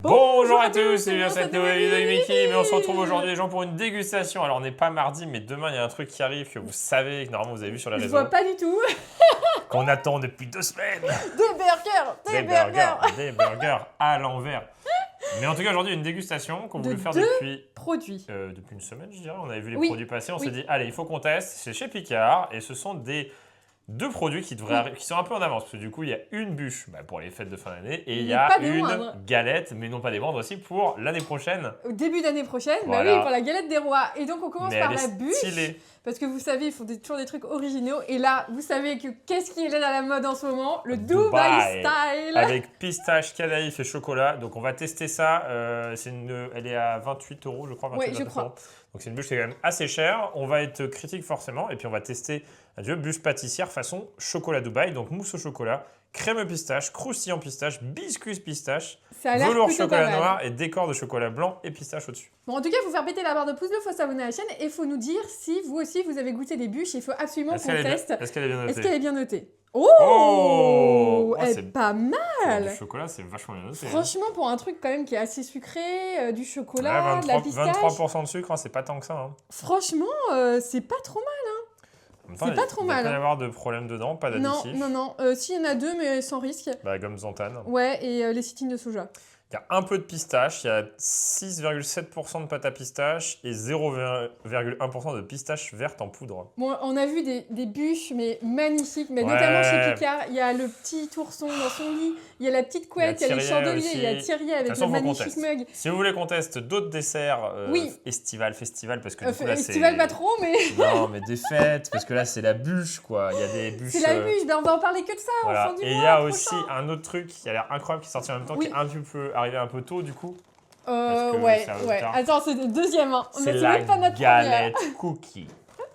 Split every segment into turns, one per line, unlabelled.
Bonjour à tous, c'est bien cette nouvelle vidéo de Mickey, mais on se retrouve aujourd'hui les gens pour une dégustation. Alors on n'est pas mardi, mais demain il y a un truc qui arrive que vous savez, que normalement vous avez vu sur les réseaux.
Je vois pas du tout.
Qu'on attend depuis 2 semaines.
Des
burgers à l'envers. Mais en tout cas aujourd'hui une dégustation qu'on voulait faire depuis une semaine je dirais. On avait vu les produits passer, on s'est dit allez il faut qu'on teste. C'est chez Picard et ce sont deux produits qui sont un peu en avance, parce que du coup, il y a une bûche pour les fêtes de fin d'année et il y a une galette, mais non pas des moindres aussi, pour l'année prochaine.
Au début d'année prochaine,
voilà.
Bah oui, pour la galette des rois. Et donc, on commence par la bûche,
stylée.
Parce que vous savez, ils font toujours des trucs originaux. Et là, vous savez que qu'est-ce qui est là dans la mode en ce moment? Le Dubai Style.
Avec pistache, canaïf et chocolat. Donc, on va tester ça. Elle est à 28 €, je crois. 28,
oui, je crois.
€. Donc, c'est une bûche qui est quand même assez chère. On va être critique forcément. Et puis, on va tester bûche pâtissière façon chocolat Dubaï. Donc, mousse au chocolat, crème pistache, croustillant pistache, biscuit pistache, velours chocolat noir et décor de chocolat blanc et pistache au-dessus.
Bon, en tout cas, il faut faire péter la barre de pouce bleu, il faut s'abonner à la chaîne et il faut nous dire si vous aussi vous avez goûté des bûches. Il faut absolument qu'on teste.
Est-ce qu'elle est bien notée?
Est-ce qu'elle est bien notée? Oh,
c'est
pas mal.
Du chocolat, c'est vachement bien noté.
Franchement, pour un truc quand même qui est assez sucré, du chocolat, de la pistache.
23% de sucre, c'est pas tant que ça. Hein.
Franchement, c'est pas trop mal. C'est pas trop mal.
Il peut y avoir de problèmes dedans, pas d'additifs.
Non. S'il y en a deux, mais sans risque.
Gomme xanthane.
Ouais, et lécithine de soja.
Il y a un peu de pistache, il y a 6,7% de pâte à pistache et 0,1% de pistache verte en poudre.
Bon, on a vu des bûches, mais magnifiques, mais notamment chez Picard. Il y a le petit ourson dans son lit, il y a la petite couette, il y a les chandeliers, il y a Thierry avec le magnifique mug.
Si vous voulez qu'on teste d'autres desserts festival, parce que du coup là c'est...
Festival pas trop, mais...
Non, mais des fêtes, parce que là c'est la bûche, quoi. Il y a des bûches...
C'est la bûche, on va en parler que de ça,
voilà.
En fin du mois.
Et il y a aussi un autre truc qui a l'air incroyable qui est sorti en même temps, qui est arrivé un peu tôt du coup.
Ouais. Attends, c'est le deuxième.
C'est la galette cookie.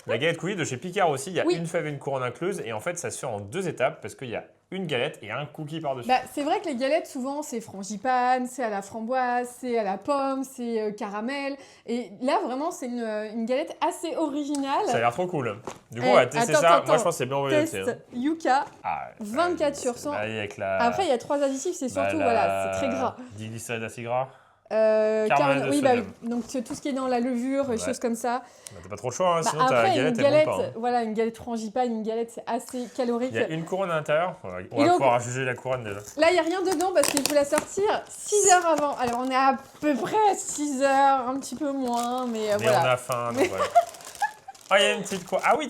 La galette cookie de chez Picard aussi, il y a une fève et une couronne incluse. Et en fait, ça se fait en 2 étapes parce qu'il y a une galette et un cookie par-dessus.
C'est vrai que les galettes, souvent, c'est frangipane, c'est à la framboise, c'est à la pomme, c'est caramel. Et là, vraiment, c'est une galette assez originale.
Ça a l'air trop cool. Du coup, on va tester ça. Moi, je pense que c'est bien envoyé.
Test Yuka, 24 sur 100. Après, il y a 3 additifs, c'est surtout, c'est très gras.
Diglycéride assez gras.
Donc tout ce qui est dans la levure, choses comme ça.
T'as pas trop le choix, sinon
après,
ta galette, elle monte pas.
Voilà, une galette frangipane, une galette, c'est assez calorique.
Il y a une couronne à l'intérieur. On va pouvoir juger la couronne déjà.
Là, il n'y a rien dedans parce qu'il faut la sortir 6 heures avant. Alors, on est à peu près 6 heures, un petit peu moins, mais voilà.
On a faim, donc voilà. Ah, il y a une petite quoi. Ah oui,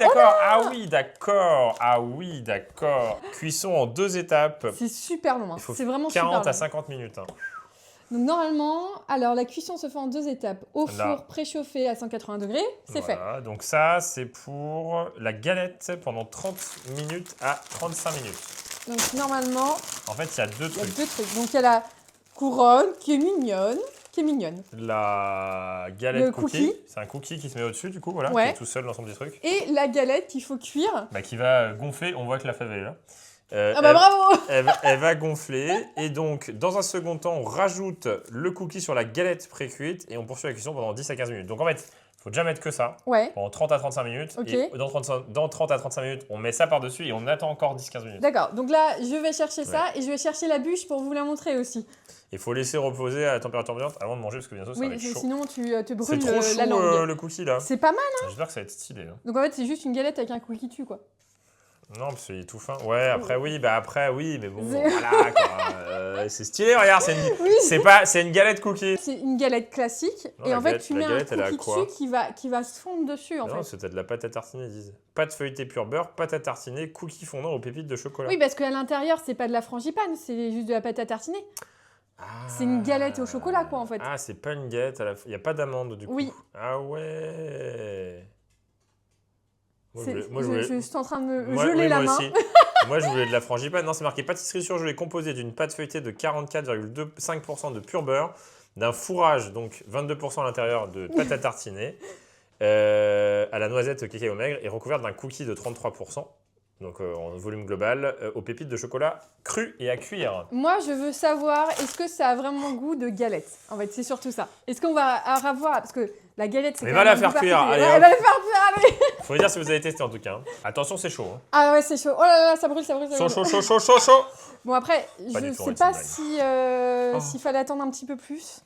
d'accord. Cuisson en 2 étapes.
C'est super long. C'est vraiment
40 à 50 minutes.
Donc normalement, alors la cuisson se fait en 2 étapes. Au four préchauffé à 180 degrés, c'est fait.
Donc ça, c'est pour la galette pendant 30 minutes à 35 minutes.
Donc normalement...
En fait, il y a 2 trucs.
Donc il y a la couronne qui est mignonne.
La galette cookie. C'est un cookie qui se met au-dessus, du coup, qui est tout seul dans son petit truc.
Et la galette qu'il faut cuire.
Qui va gonfler. On voit que la fève est là.
Bravo.
Elle va gonfler et donc dans un second temps on rajoute le cookie sur la galette pré-cuite et on poursuit la cuisson pendant 10 à 15 minutes. Donc en fait, il faut déjà mettre que ça pendant 30 à 35 minutes et dans 30 à 35 minutes on met ça par-dessus et on attend encore 10-15 minutes.
D'accord, donc là je vais chercher ça et je vais chercher la bûche pour vous la montrer aussi.
Il faut laisser reposer à la température ambiante avant de manger parce que bientôt ça va être chaud.
Sinon tu te brûles
la langue. C'est trop chaud le cookie là.
C'est pas mal
J'espère que ça va être stylé.
Donc en fait c'est juste une galette avec un cookie dessus quoi.
Non, parce qu'il est tout fin. Ouais, après oui, mais bon, voilà quoi. C'est stylé, regarde, c'est une galette cookie.
C'est une galette classique et en fait tu mets un cookie dessus qui va se fondre dessus en fait.
Non, c'était de la pâte à tartiner, ils disent. Pâte feuilletée pur beurre, pâte à tartiner, cookie fondant aux pépites de chocolat.
Oui, parce qu'à l'intérieur, c'est pas de la frangipane, c'est juste de la pâte à tartiner. C'est une galette au chocolat quoi en fait.
Ah, c'est pas une galette, il n'y a pas d'amande du coup.
Oui.
Ah ouais.
Je suis en train de me geler la main.
Aussi. Moi, je voulais de la frangipane. Non, c'est marqué pâtisserie surgelée composée d'une pâte feuilletée de 44,5% de pur beurre, d'un fourrage, donc 22% à l'intérieur de pâte à tartiner, à la noisette cacao maigre et recouverte d'un cookie de 33%. Donc en volume global, aux pépites de chocolat cru et à cuire.
Moi, je veux savoir, est-ce que ça a vraiment goût de galette? En fait, c'est surtout ça. Est-ce qu'on va avoir... Parce que la galette, c'est
quand même... Elle va la faire cuire.
Allez, elle va la faire cuire, allez.
Faut me dire si vous avez testé en tout cas. Attention, c'est chaud. Hein.
Ah ouais, c'est chaud. Oh là là, ça brûle, ça brûle, ça brûle.
Chaud.
Bon, après, je ne sais pas si s'il fallait attendre un petit peu plus.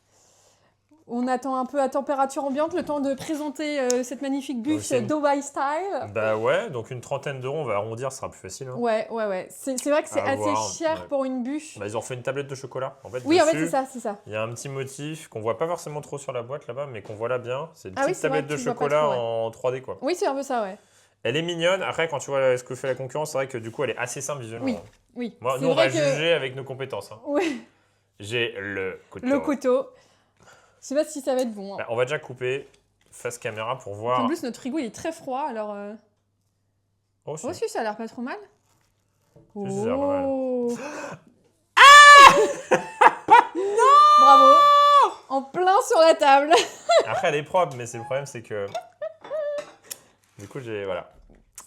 On attend un peu à température ambiante, le temps de présenter cette magnifique bûche Dubai Style.
Bah ouais, donc une 30aine d'euros, on va arrondir, ce sera plus facile. Hein.
Ouais. C'est vrai que c'est assez cher pour une bûche.
Bah, ils ont fait une tablette de chocolat. En fait,
oui,
dessus,
en fait, c'est ça.
Il y a un petit motif qu'on voit pas forcément trop sur la boîte là-bas, mais qu'on voit là bien. C'est une petite tablette de chocolat en 3D, quoi.
Oui, c'est un peu ça, ouais.
Elle est mignonne. Après, quand tu vois ce que fait la concurrence, c'est vrai que du coup, elle est assez simple visuellement.
Oui.
Moi, nous, on va juger avec nos compétences. Hein.
Oui.
J'ai le couteau.
Le couteau. Je sais pas si ça va être bon. Hein.
Bah, on va déjà couper face caméra pour voir.
En plus, notre frigo il est très froid, alors.
Oh,
si, ça a l'air pas trop mal.
Si, ça a l'air pas mal.
Non. Bravo. En plein sur la table.
Après, elle est propre, mais le problème, c'est que. Du coup, voilà.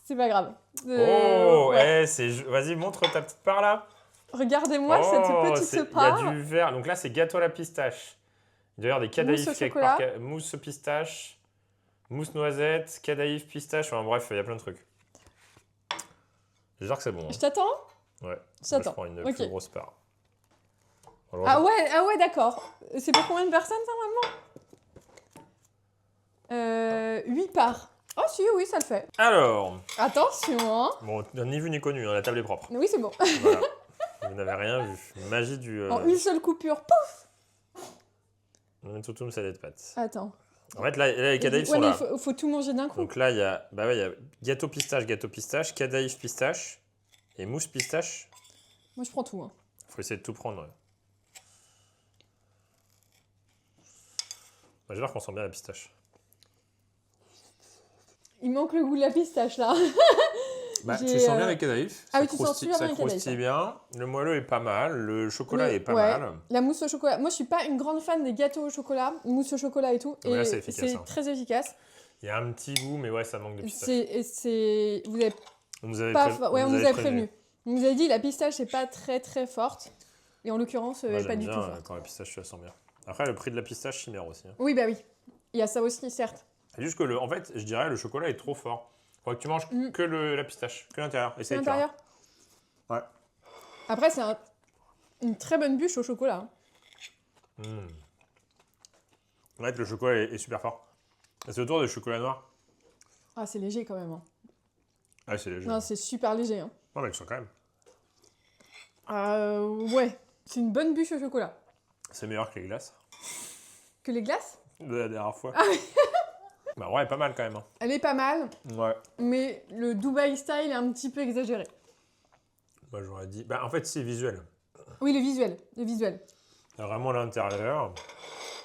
C'est pas grave.
Vas-y, montre ta petite part là.
Regardez-moi cette petite part.
Il y a du vert. Donc là, c'est gâteau à la pistache. Il doit y avoir des cadaïfs quelque part. Mousse pistache, mousse noisette, cadaïf pistache. Enfin bref, il y a plein de trucs. J'espère que c'est bon. Hein.
Je t'attends.
Ouais.
Je
prends une plus grosse part.
Ah ouais, d'accord. C'est pour combien de personnes ça, normalement 8 parts. Oh si, oui, ça le fait.
Alors.
Attention, hein.
Bon, ni vu ni connu, hein, la table est propre.
Oui, c'est bon.
Voilà. Vous n'avez rien vu. Magie du...
En une seule coupure, pouf.
Tout ça des pâtes.
Attends.
En fait, là les cadaïfs sont là.
Il faut tout manger d'un coup.
Donc là, il y a gâteau pistache, cadaïf pistache et mousse pistache.
Moi, je prends tout. Hein.
Faut essayer de tout prendre. Ouais. J'espère qu'on sent bien la pistache.
Il manque le goût de la pistache, là.
Tu sens bien les cadaïfs.
Ah oui, tu sens super bien les cadaïfs.
Ça croustille bien. Le moelleux est pas mal. Le chocolat est pas mal.
La mousse au chocolat. Moi, je suis pas une grande fan des gâteaux au chocolat, mousse au chocolat et tout.
Et là, c'est efficace.
C'est très efficace.
Il y a un petit goût, mais ouais, ça manque de pistache.
On nous avait prévenu. On nous avait dit la pistache, c'est pas très très forte. Et en l'occurrence, pas du tout forte.
Quand la pistache, tu la sens bien. Après, le prix de la pistache chimère aussi. Hein.
Oui, bah oui. Il y a ça aussi, certes.
C'est juste que, en fait, je dirais, le chocolat est trop fort. Faudrait que tu manges que la pistache, que l'intérieur.
Que l'intérieur.
Ouais.
Après, c'est une très bonne bûche au chocolat.
Hein. Ouais, le chocolat est super fort. C'est autour du chocolat noir.
Ah, c'est léger quand même. Hein.
Ah, c'est léger.
Non, c'est super léger. Hein.
Non, mais je sens quand même.
Ouais, c'est une bonne bûche au chocolat.
C'est meilleur que les glaces.
Que les glaces?
De la dernière fois. Bah ouais, pas mal quand même. Hein.
Elle est pas mal.
Ouais.
Mais le Dubai Style est un petit peu exagéré.
Moi, j'aurais dit... en fait, c'est visuel.
Oui, le visuel.
Vraiment l'intérieur.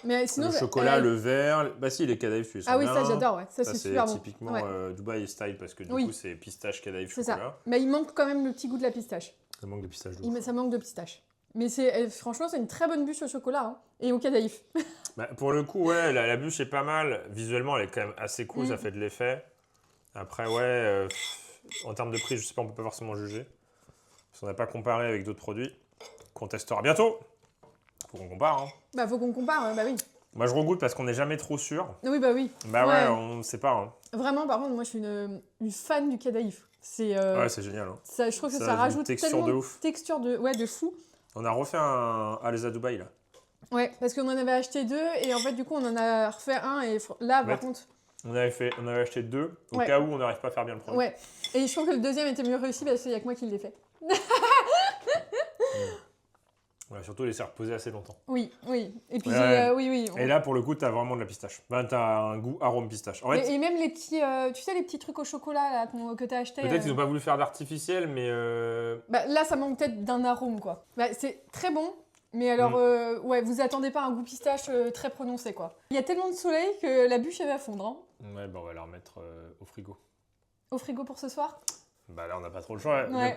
Mais sinon,
le chocolat, le vert... Bah si, les cadaïfs, tu les sens
Ah oui,
bien.
ça j'adore, ouais. Ça c'est super bon.
C'est typiquement Dubai Style parce que du coup, c'est pistache, cadaïf, chocolat.
C'est ça. Mais il manque quand même le petit goût de la pistache.
Ça manque de pistache.
Ça manque de pistache. Mais franchement, c'est une très bonne bûche au chocolat hein, et au cadaïf.
Pour le coup, ouais, la bûche est pas mal. Visuellement, elle est quand même assez cool, ça fait de l'effet. Après, en termes de prix, je sais pas, on peut pas forcément juger. Parce qu'on n'a pas comparé avec d'autres produits qu'on testera bientôt. Faut qu'on compare. Hein.
Faut qu'on compare, bah oui.
Moi, je regoute parce qu'on n'est jamais trop sûr.
Oui, bah oui.
Ouais, on ne sait pas. Hein.
Vraiment, par contre, moi, je suis une fan du cadaïf.
Ouais, c'est génial. Hein.
Ça, je trouve que ça rajoute tellement
de
texture de fou.
On a refait un Alesa Dubaï, là.
Ouais, parce qu'on en avait acheté 2 et en fait, du coup, on en a refait un et là, par contre...
On avait acheté 2 au cas où on n'arrive pas à faire bien le premier.
Ouais, et je trouve que le deuxième était mieux réussi parce qu'il n'y a que moi qui l'ai fait.
Ouais, surtout, laisser reposer assez longtemps.
Oui. Et puis, oui.
Et là, pour le coup, tu as vraiment de la pistache. Tu as un goût arôme pistache. En fait,
et même les petits, tu sais, les petits trucs au chocolat là, que tu as acheté.
Peut-être qu'ils n'ont pas voulu faire d'artificiel, mais...
là, ça manque peut-être d'un arôme, quoi. C'est très bon, mais alors, vous attendez pas un goût pistache très prononcé, quoi. Il y a tellement de soleil que la bûche, elle va fondre. Hein.
Ouais, on va la remettre au frigo.
Au frigo pour ce soir?
Là, on n'a pas trop le choix.
Ouais.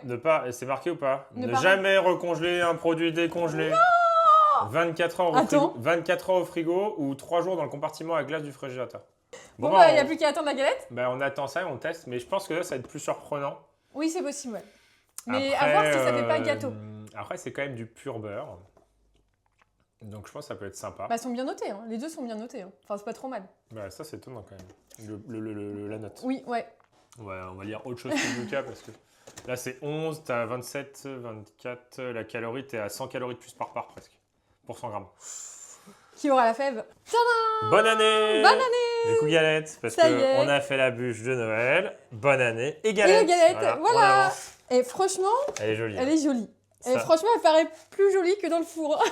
C'est marqué ou pas? Ne jamais recongeler un produit décongelé.
Non
24 heures au frigo ou 3 jours dans le compartiment à glace du réfrigérateur.
Il n'y a plus qu'à attendre la galette?
On attend ça et on teste, mais je pense que là, ça va être plus surprenant.
Oui, c'est possible, ouais. Mais après, à voir si ça fait pas gâteau.
Après, c'est quand même du pur beurre. Donc, je pense que ça peut être sympa.
Bah, ils sont bien notés, hein. Les deux sont bien notés. Hein. Enfin, c'est pas trop mal.
Bah, ça, c'est étonnant quand même. La note.
Oui, ouais.
Ouais, on va lire autre chose que Lucas parce que là, c'est 11, t'as 27, 24. La calorie, t'es à 100 calories de plus par part presque. Pour 100 grammes.
Qui aura la fève? Tadam!
Bonne année!
Bonne année!
Du coup, galette, parce qu'on a fait la bûche de Noël. Bonne année et galette!
Et galette, voilà! Et franchement,
elle est jolie.
Elle est jolie. Et franchement, elle paraît plus jolie que dans le four.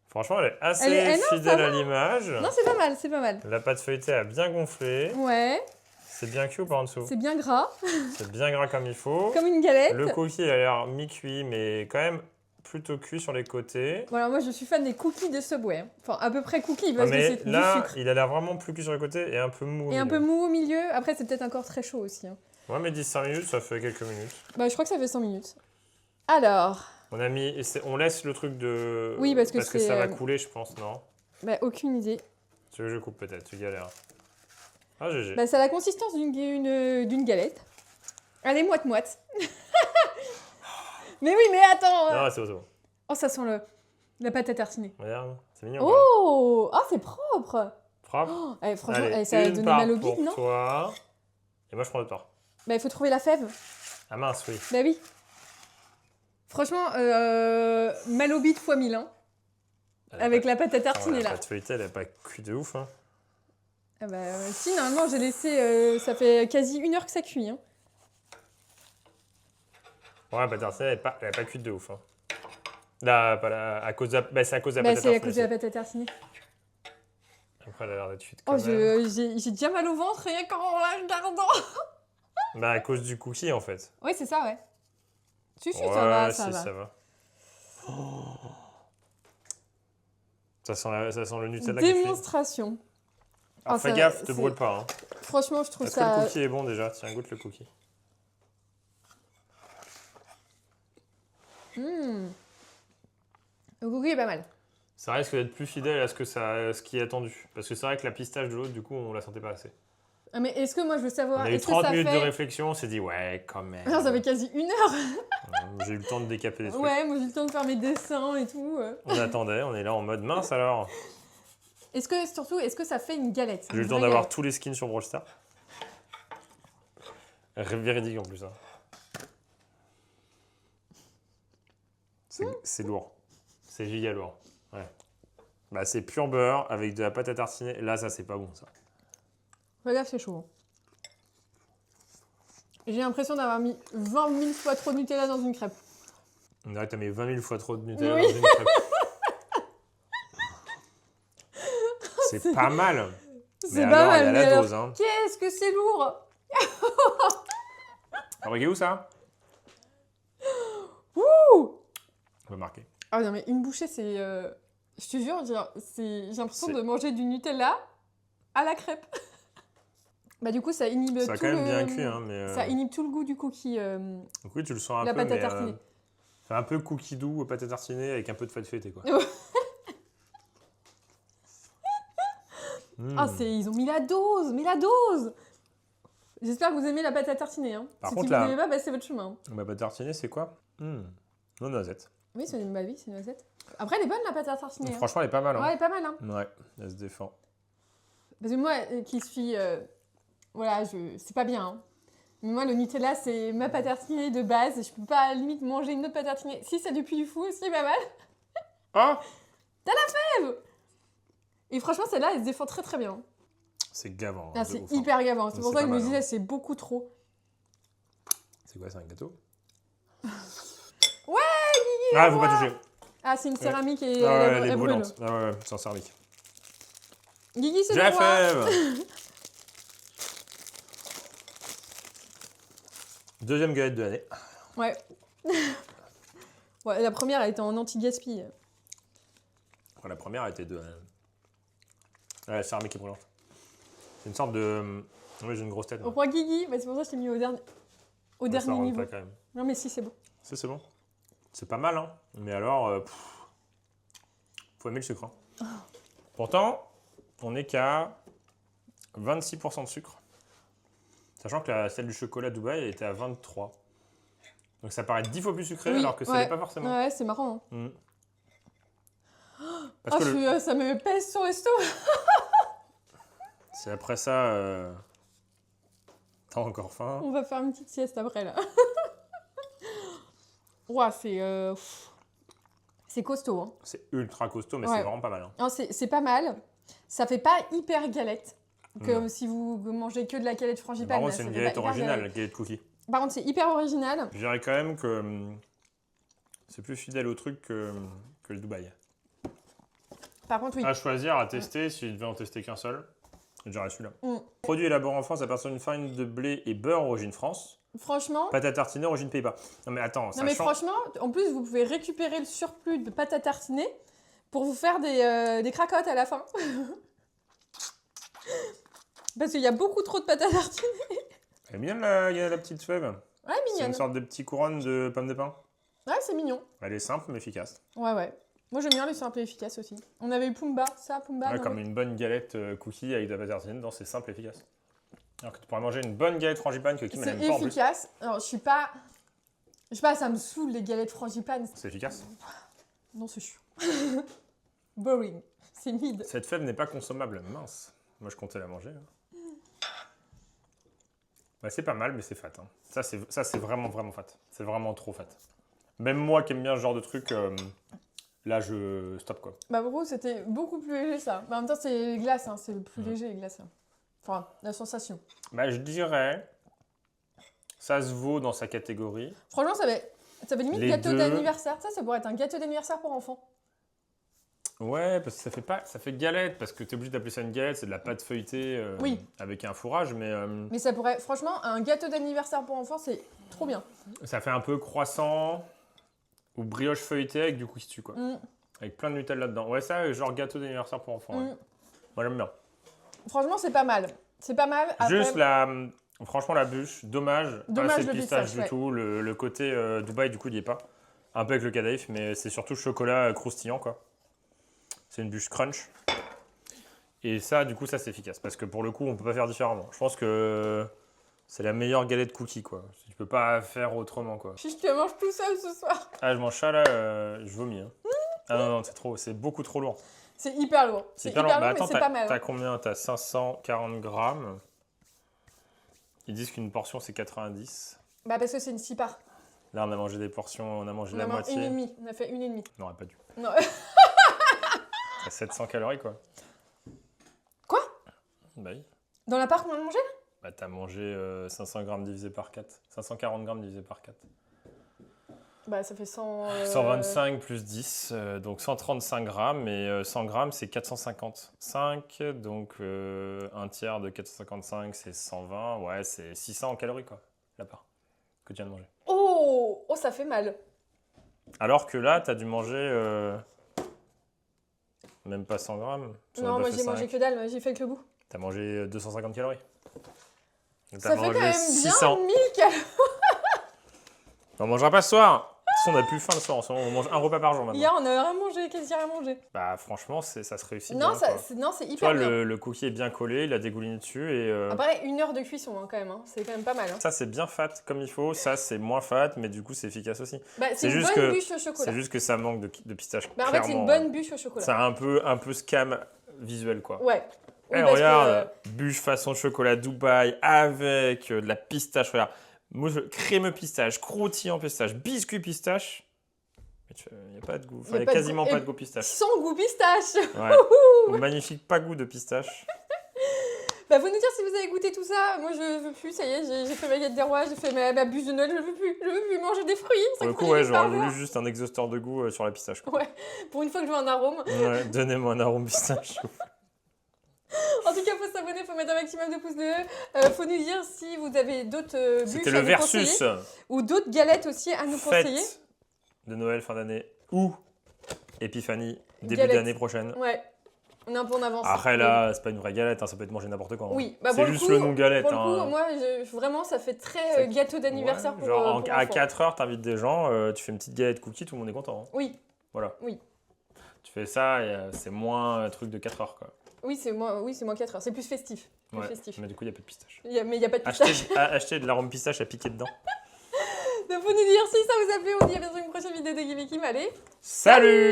Franchement, elle est assez fidèle à l'image.
Non, c'est pas mal, c'est pas mal.
La pâte feuilletée a bien gonflé.
Ouais.
C'est bien cuit ou pas en dessous?
C'est bien gras.
C'est bien gras comme il faut.
Comme une galette.
Le cookie a l'air mi-cuit, mais quand même plutôt cuit sur les côtés.
Voilà, moi je suis fan des cookies de Subway. Enfin, à peu près cookies parce que c'est du sucre.
Il a l'air vraiment plus cuit sur les côtés et un peu mou au milieu.
Et un peu mou au milieu. Après, c'est peut-être encore très chaud aussi. Hein.
Ouais, mais 10-5 minutes, ça fait quelques minutes.
Bah, je crois que ça fait 5 minutes. Alors...
On laisse le truc de...
Oui, parce que
ça va couler, je pense, non?
Bah, aucune idée.
Tu veux que je coupe peut-être, tu galères. Ah, GG.
Bah, ça a la consistance d'une galette. Elle est moite-moite. Mais oui, mais attends.
Non, c'est bon.
Oh, ça sent la pâte à tartiner.
Regarde, c'est mignon.
Oh, ah, c'est propre.
Propre.
Oh, franchement, ça a donné mal au bide, non?
Toi. Et moi, je prends l'autre part.
Bah, il faut trouver la fève.
Ah mince, oui.
Bah oui. Franchement, mal au bide fois 1000, hein. Avec la pâte à tartiner, là.
La pâte feuilletée, elle n'a pas cuit de ouf, hein.
Ah bah, si, normalement, j'ai laissé... ça fait quasi 1 heure que ça cuit, hein.
Ouais, la pâte à tartiner, elle n'a pas cuit de ouf, hein. Là, pas là, à cause de la, c'est à cause de la pâte à tartiner.
C'est à cause de la pâte à tartiner.
Après, elle a l'air d'être cuite quand même.
J'ai déjà mal au ventre rien qu'en la regardant.
Bah, à cause du cookie, en fait.
Oui, c'est ça, ouais. Si,
ouais,
ça va.
Ça va. Oh. Ça sent le Nutella.
Démonstration.
Alors, fais gaffe, te brûle pas. Hein.
Franchement, je trouve ça...
Est-ce que le cookie est bon déjà? Tiens, goûte le cookie.
Le cookie est pas mal.
Ça risque d'être plus fidèle à ce qui est attendu. Parce que c'est vrai que la pistache de l'autre, du coup, on la sentait pas assez.
Ah, mais est-ce que moi, je veux savoir...
On a eu 30 minutes de réflexion, on s'est dit, ouais, quand même.
Alors, ça fait quasi 1 heure.
J'ai eu le temps de décaper des trucs.
Ouais, moi, j'ai eu le temps de faire mes dessins et tout.
On attendait, on est là en mode mince alors.
Est-ce que ça fait une galette?
J'ai eu le temps d'avoir tous les skins sur Brawl Stars. Véridique en plus. Hein. C'est lourd. C'est giga lourd. Ouais. Bah, c'est pur beurre avec de la pâte à tartiner. Là, ça, c'est pas bon, ça.
Regarde, c'est chaud. J'ai l'impression d'avoir mis 20 000 fois trop de Nutella dans une crêpe.
On dirait que t'as mis 20 000 fois trop de Nutella dans une crêpe. C'est pas mal.
C'est pas mal.
Il y a la dose. Hein.
Qu'est-ce que c'est lourd.
Alors, regarde où ça?
Ouh.
On va marquer.
Ah non, mais une bouchée, c'est... Je te jure, j'ai l'impression de manger du Nutella à la crêpe. Bah du coup, ça inhibe tout le...
Ça a quand même bien cuit, hein, mais...
Ça inhibe tout le goût du cookie.
Donc oui, tu le sens un
peu,
mais...
La pâte à tartiner.
C'est un peu cookie doux, pâte à tartiner, avec un peu de pâte feuilletée, quoi.
Ah, ils ont mis la dose, mais la dose. J'espère que vous aimez la pâte à tartiner. Hein.
Par
si
contre,
vous n'aimez pas, bah, c'est votre chemin.
La pâte à tartiner, c'est quoi? Non, noisette.
Oui, c'est une noisette. Après, elle est bonne, la pâte à tartiner.
Franchement, elle est pas mal. Hein.
Ouais, elle est pas mal. Hein.
Ouais, elle se défend.
Parce que moi, qui suis... voilà, c'est pas bien. Hein. Mais moi, le Nutella, c'est ma pâte à tartiner de base. Je peux pas, limite, manger une autre pâte à tartiner. Si, c'est du Puy du Fou aussi, pas mal.
Ah.
T'as la fève. Et franchement, celle-là, elle se défend très très bien.
C'est gavant.
Ah, c'est hyper gavant. C'est pour ça que je me disais, c'est beaucoup trop.
C'est quoi, c'est un gâteau?
Ouais, Guigui.
Ah, faut pas toucher.
Ah, c'est une céramique et
elle est brûlante. Ah ouais, c'est en céramique.
Guigui, c'est
la fève. Deuxième galette de l'année.
Ouais. Ouais, la première, elle était en anti-gaspi.
La première a été de... la céramique est brûlante. C'est une sorte de... Oui, j'ai une grosse tête.
Au roi Guigui, bah, c'est pour ça que je t'ai mis au dernier niveau.
Pas, quand même.
Non, mais si, c'est bon.
C'est bon. C'est pas mal, hein. Mais alors, faut aimer le sucre. Hein. Pourtant, on n'est qu'à 26% de sucre. Sachant que celle du chocolat Dubaï était à 23. Donc ça paraît 10 fois plus sucré alors que ça n'est pas forcément.
Ouais, c'est marrant. Hein.
Parce que
ça me pèse sur l'estomac.
C'est après ça... T'as encore faim?
On va faire une petite sieste après, là. Ouah, c'est costaud. Hein.
C'est ultra costaud, mais c'est vraiment pas mal. Hein.
Non, c'est pas mal. Ça fait pas hyper galette. Comme si vous mangez que de la galette frangipane.
Par contre, c'est une galette originale, la galette cookie.
Par contre, c'est hyper original.
Je dirais quand même que c'est plus fidèle au truc que le Dubaï.
Par contre, oui.
À choisir, à tester, si je devais en tester qu'un seul, j'aurais celui-là. Produit élaboré en France à partir d'une farine de blé et beurre origine France.
Franchement.
Pâte à tartiner origine Pays-Bas. Non mais attends,
ça change. Franchement, en plus, vous pouvez récupérer le surplus de pâte à tartiner pour vous faire des cracottes à la fin. Parce qu'il y a beaucoup trop de pâte à tartiner.
Elle est mignonne la petite fève.
Ouais, mignonne.
C'est une sorte de petit couronne de pommes de pain.
Ouais, c'est mignon.
Elle est simple mais efficace.
Ouais. Moi, j'aime bien les simples et efficaces aussi. On avait eu Pumba.
Ouais, comme une bonne galette cookie avec de la pâte à tartiner dedans, c'est simple et efficace. Alors que tu pourrais manger une bonne galette frangipane que Kim n'aime pas en plus.
C'est efficace. Alors, je sais pas, ça me saoule les galettes frangipane.
C'est efficace?
Non, c'est chiant. Boring. C'est mid.
Cette fève n'est pas consommable. Mince. Moi, je comptais la manger. Ouais, c'est pas mal, mais c'est fat. Hein. Ça, c'est vraiment fat. C'est vraiment trop fat. Même moi qui aime bien ce genre de truc, là, je stoppe quoi.
Bah, pour vous, c'était beaucoup plus léger ça. Mais en même temps, c'est les glaces, hein. C'est le plus léger, les glaces. Hein. Enfin, la sensation.
Bah, je dirais, ça se vaut dans sa catégorie.
Franchement, ça fait limite gâteau d'anniversaire. Ça pourrait être un gâteau d'anniversaire pour enfants.
Ouais, parce que ça fait galette, parce que tu es obligé d'appeler ça une galette, c'est de la pâte feuilletée avec un fourrage, mais...
Mais ça pourrait, franchement, un gâteau d'anniversaire pour enfants, c'est trop bien.
Ça fait un peu croissant ou brioche feuilletée avec du cookie dessus, quoi. Avec plein de Nutella là-dedans. Ouais, ça, genre gâteau d'anniversaire pour enfants. Ouais. Moi, j'aime bien.
Franchement, c'est pas mal. C'est pas mal. Après...
Juste franchement, la bûche, dommage pas assez de pistache du tout. Le côté Dubaï, du coup, il n'y est pas. Un peu avec le cadaïf, mais c'est surtout chocolat croustillant, quoi. C'est une bûche crunch. Et ça, du coup, ça, c'est efficace. Parce que pour le coup, on peut pas faire différemment. Je pense que c'est la meilleure galette cookie, quoi. Tu peux pas faire autrement, quoi.
Je te mange tout seul ce soir.
Ah, je mange ça, là, je vomis. Hein. Ah non, c'est beaucoup trop lourd.
C'est hyper lourd. C'est hyper lourd,
mais attends,
c'est pas mal.
T'as combien? T'as 540 grammes. Ils disent qu'une portion, c'est 90.
Bah, parce que c'est une 6 parts.
Là, on a mangé des portions, on a mangé la moitié.
Une et demie. On a fait une et demie.
On n'aurait pas dû.
Non.
T'as 700 calories, quoi.
Quoi?
Bah oui.
Dans la part qu'on a mangé?
Bah, t'as mangé 500 grammes divisé par 4. 540 grammes divisé par 4.
Bah, ça fait 100...
125 plus 10, donc 135 grammes. Et 100 grammes, c'est 455. Donc, un tiers de 455, c'est 120. Ouais, c'est 600 calories, quoi, la part que tu viens de manger.
Oh, ça fait mal.
Alors que là, t'as dû manger... même pas 100 grammes.
Non, moi, j'ai mangé que dalle. J'ai fait que le goût.
T'as mangé 250 calories.
Donc, ça fait quand même 600. Bien 1000 calories.
On mangera pas ce soir. De toute façon, on n'a plus faim le soir. On mange un repas par jour maintenant.
Hier, on a rien mangé, quasi rien mangé.
Bah, franchement, ça se réussit
non,
bien.
C'est hyper bien.
Le cookie est bien collé, il a dégouliné dessus. Et
Après, 1 heure de cuisson, hein, quand même. Hein. C'est quand même pas mal. Hein.
Ça, c'est bien fat comme il faut. Ça, c'est moins fat, mais du coup, c'est efficace aussi.
Bah, c'est une bonne bûche au chocolat.
C'est juste que ça manque de pistache.
Bah, en fait, c'est une bonne bûche au chocolat.
C'est un peu scam visuel, quoi.
Ouais.
Oui, regarde, bûche façon chocolat Dubaï avec de la pistache. Regarde, crémeux pistache, croustillant pistache, biscuit pistache. Il n'y a pas de goût. Enfin, il n'y a quasiment pas de goût pistache.
Sans goût pistache.
Ouais. Magnifique, pas goût de pistache.
Bah, vous nous dire si vous avez goûté tout ça. Moi, je veux plus. Ça y est, j'ai fait ma galette des rois, j'ai fait ma bûche de Noël. Je veux plus manger des fruits.
Pour le coup, ouais, j'aurais voulu juste un exhausteur de goût sur la pistache, quoi.
Ouais. Pour une fois que je veux un arôme.
Ouais, donnez-moi un arôme pistache.
En tout cas, il faut s'abonner, il faut mettre un maximum de pouces bleus. Faut nous dire si vous avez d'autres bûches
C'était le versus.
Ou d'autres galettes aussi à nous conseiller.
De Noël, fin d'année, ou Épiphanie, début d'année prochaine.
Ouais, on est un peu en avance.
Après là, c'est pas une vraie galette, hein, ça peut être mangé n'importe quand. Hein.
Oui, bah
c'est juste le nom galette.
Pour le coup, moi, vraiment, ça fait très gâteau d'anniversaire pour
genre
pour
à 4 heures, t'invites des gens, tu fais une petite galette cookie, tout le monde est content. Hein.
Oui.
Voilà.
Oui.
Tu fais ça et c'est moins un truc de 4 heures, quoi.
Oui, c'est moins 4 heures. C'est plus festif.
Mais du coup, il n'y a pas de pistache.
Mais il n'y a pas de pistache.
Acheter de l'arôme pistache à piquer dedans.
Donc, vous nous dire si ça vous a plu. On se dit à bientôt une prochaine vidéo de Gimme Kim. Allez,
salut.